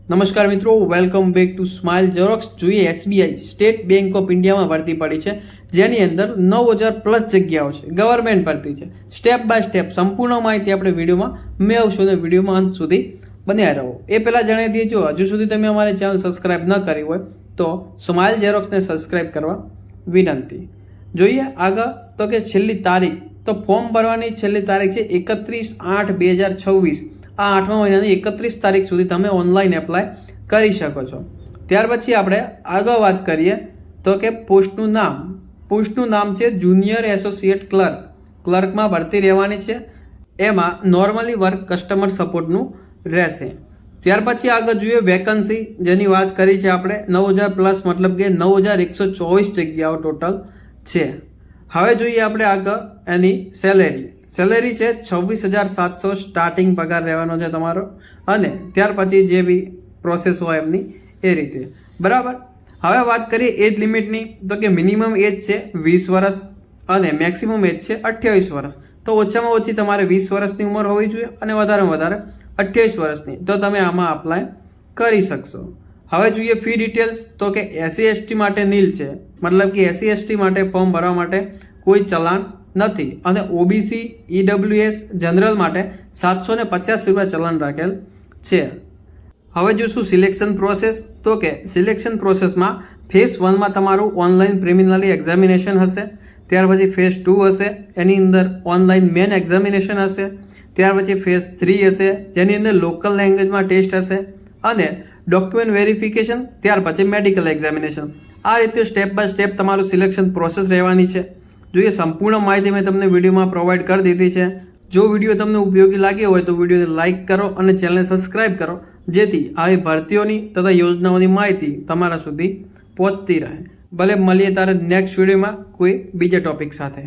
નમસ્કાર મિત્રો, welcome back to smile xerox. જોઈએ એસબીઆઈ સ્ટેટ બેંક ઓફ ઇન્ડિયામાં ભરતી પડી છે, જેની અંદર 9000 પ્લસ જગ્યાઓ છે। ગવર્મેન્ટ ભરતી છે। સ્ટેપ બાય સ્ટેપ સંપૂર્ણ માહિતી આપણે વિડીયોમાં મેળવશું અને વિડીયોમાં અંત સુધી બન્યા રહો। એ પહેલાં જણાવી દઈએ, જો હજુ સુધી તમે અમારી ચેનલ સબસ્ક્રાઇબ ન કરી હોય તો સ્માઇલ ઝેરોક્સને સબસ્ક્રાઇબ કરવા વિનંતી। જોઈએ આગળ તો કે છેલ્લી તારીખ, તો ફોર્મ ભરવાની છેલ્લી તારીખ છે 31/8/2026। આ 8મા મહિનાની 31 તારીખ સુધી તમે ઓનલાઈન એપ્લાય કરી શકો છો। ત્યાર પછી આપણે આગળ વાત કરીએ તો કે પોસ્ટનું નામ છે જુનિયર એસોસિએટ ક્લર્કમાં ભરતી રહેવાની છે। એમાં નોર્મલી વર્ક કસ્ટમર સપોર્ટનું રહેશે। ત્યાર પછી આગળ જોઈએ વેકન્સી, જેની વાત કરી છે આપણે 9000 પ્લસ, મતલબ કે 9124 જગ્યાઓ ટોટલ છે। હવે જોઈએ આપણે આગળ એની સેલેરી છે 26,700 સ્ટાર્ટિંગ પગાર રહેવાનો છે તમારો, અને ત્યાર પછી જે બી પ્રોસેસ હોય એમની એ રીતે, બરાબર। હવે વાત કરીએ એજ લિમિટની, તો કે મિનિમમ એજ છે 20 વર્ષ અને મેક્સિમમ એજ છે 28 વર્ષ। તો ઓછામાં ઓછી તમારે 20 વર્ષની ઉંમર હોવી જોઈએ અને વધારેમાં વધારે 28 વર્ષની, તો તમે આમાં અપ્લાય કરી શકશો। હવે જોઈએ ફી ડિટેલ્સ, તો કે SC/ST માટે નીલ છે, મતલબ કે SC/ST માટે ફોર્મ ભરવા માટે કોઈ ચલાણ નથી, અને OBC EWS જનરલ માટે 750 રૂપિયા ચલણ રાખેલ છે। હવે જોશું સિલેક્શન પ્રોસેસ, તો કે સિલેક્શન પ્રોસેસમાં ફેઝ 1માં તમારું ઓનલાઈન પ્રિલિમિનરી એક્ઝામિનેશન હશે, ત્યાર પછી ફેઝ 2 હશે, એની અંદર ઓનલાઈન મેન એક્ઝામિનેશન હશે, ત્યાર પછી ફેઝ 3 હશે, જેની અંદર લોકલ લેંગ્વેજમાં ટેસ્ટ હશે, અને ડોક્યુમેન્ટ વેરિફિકેશન, ત્યાર પછી મેડિકલ એક્ઝામિનેશન। આ રીતે સ્ટેપ બાય સ્ટેપ તમારું સિલેક્શન પ્રોસેસ રહેવાની છે। જોઈએ સંપૂર્ણ માહિતી મેં તમને વિડીયોમાં પ્રોવાઈડ કરી દીધી છે। જો વિડીયો તમને ઉપયોગી લાગ્યો હોય તો વિડીયોને લાઇક કરો અને ચેનલને સબસ્ક્રાઇબ કરો, જેથી આવી ભરતીઓની તથા યોજનાઓની માહિતી તમારા સુધી પહોંચતી રહે। ભલે મળીએ તારે નેક્સ્ટ વિડીયોમાં કોઈ બીજા ટોપિક સાથે।